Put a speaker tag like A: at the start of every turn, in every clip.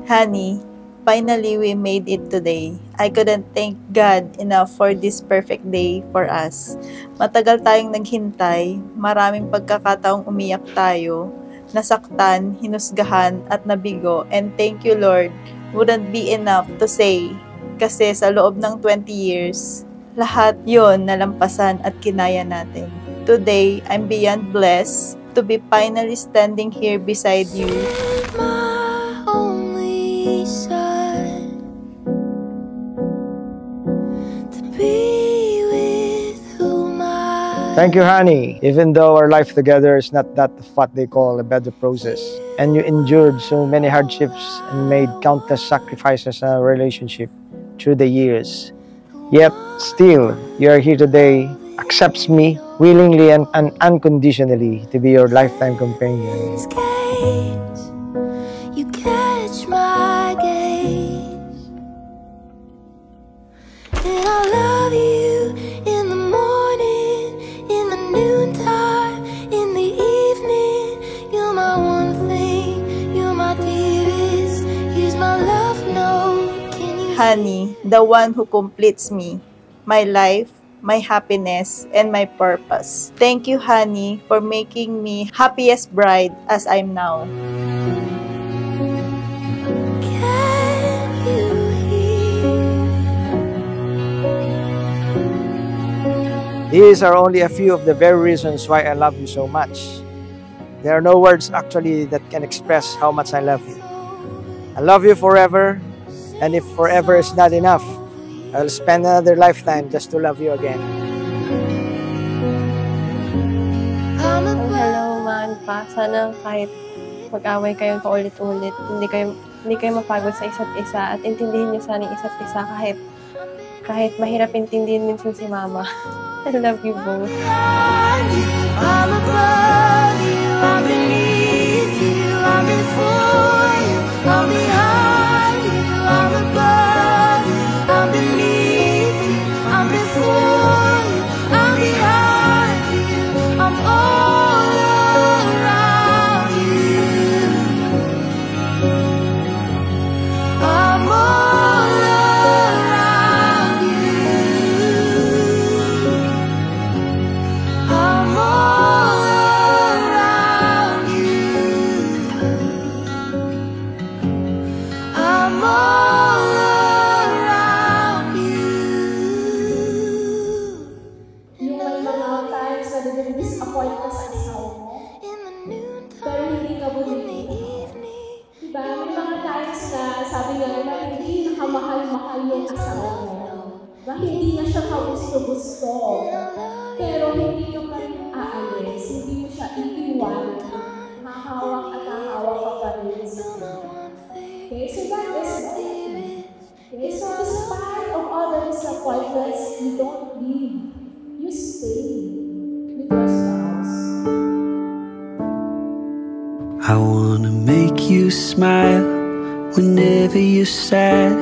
A: Honey, finally we made it today. I couldn't thank God enough for this perfect day for us. Matagal tayong naghintay, maraming pagkakataong umiyak tayo, nasaktan, hinusgahan at nabigo, and thank you Lord wouldn't be enough to say kasi sa loob ng 20 years, lahat yon nalampasan at kinaya natin. Today, I'm beyond blessed to be finally standing here beside you.
B: Thank you, honey. Even though our life together is not that what they call a better process, and you endured so many hardships and made countless sacrifices in our relationship through the years, yet still you are here today, accepts me willingly and unconditionally to be your lifetime companion. You catch my gaze, and I love you in the morning, in the noontime, in the evening. You're my one thing, you're my dearest. Here's my love note.
A: Honey, the one who completes me, my life, my happiness, and my purpose. Thank you, honey, for making me happiest bride as I'm now.
B: These are only a few of the very reasons why I love you so much. There are no words actually that can express how much I love you. I love you forever, and if forever is not enough, I'll spend another lifetime just to love you again.
C: Hello, mahal pa. Sana kahit mag-away kayo paulit-ulit, hindi kayo mapagod sa isa't isa at intindihin niyo sana yung isa't isa kahit mahirap intindihin minsan si Mama. I love you both. I'm above you, I'm beneath you, I'm before you, I'm behind you, I'm above you, I'm beneath you, I'm before you, I'm behind you, I'm all around you. I'm all around you. I'm all around you. I'm all around you.
D: Yung may mga times na disappoint ka sa asawa mo, pero hindi ka bumili. Diba? May mga times na sabi nga naman, hindi nakamahal-mahal yung asawa mo. Diba? Hindi na siya kagusto-gusto. Pero hindi ka pa rin aalis. Hindi mo siya iiwan. Hahawak at hahawak ka pa rin sa kanya. Okay, so that is love. Okay, so despite of all the disappointments, you don't leave. You stay with your spouse.
E: I wanna make you smile whenever you're sad.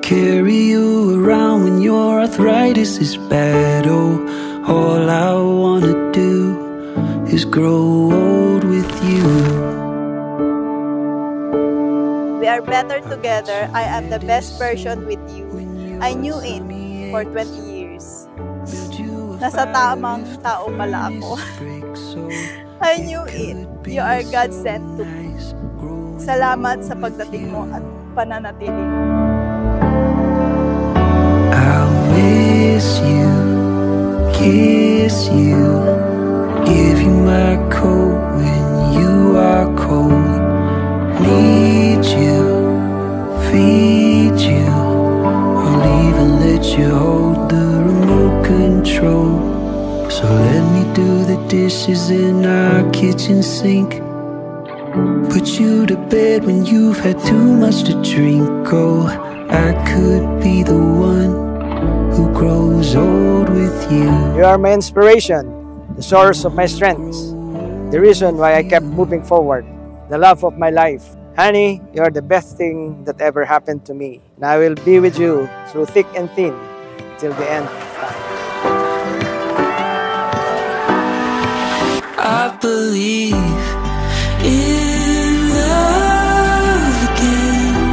E: Carry you around when your arthritis is bad. Oh, all I wanna do is grow old with you.
A: We are better together. I am the best version with you. I knew it for 20 years. Nasa tamang tao pala ako. I knew it. You are God sent to me. Salamat sa pagdating mo at pananatili mo.
E: I'll miss you, kiss you, give you my coat when you are cold. Need you, feed you, I'll even let you hold the remote control. So let me do the dishes in our kitchen sink, put you to bed when you've had too much to drink. Oh, I could be the one who grows old with you.
B: You are my inspiration, the source of my strengths, the reason why I kept moving forward, the love of my life. Honey, you are the best thing that ever happened to me. And I will be with you through thick and thin till the end of time.
E: I believe in love again.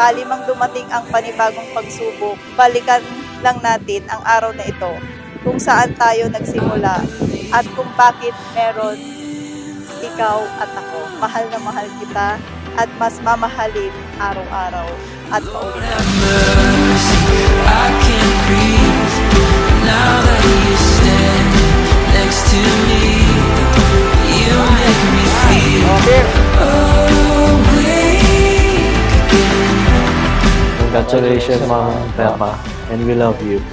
A: sakali mang dumating ang panibagong pagsubok, balikan lang natin ang araw na ito, kung saan tayo nagsimula, at kung bakit meron ikaw at ako. Mahal na mahal kita, at mas mamahalin araw-araw at paulit-ulit.
E: I can't breathe now that you stand next to me. You make me feel awake.
F: Congratulations, Mama and Papa, and we love you.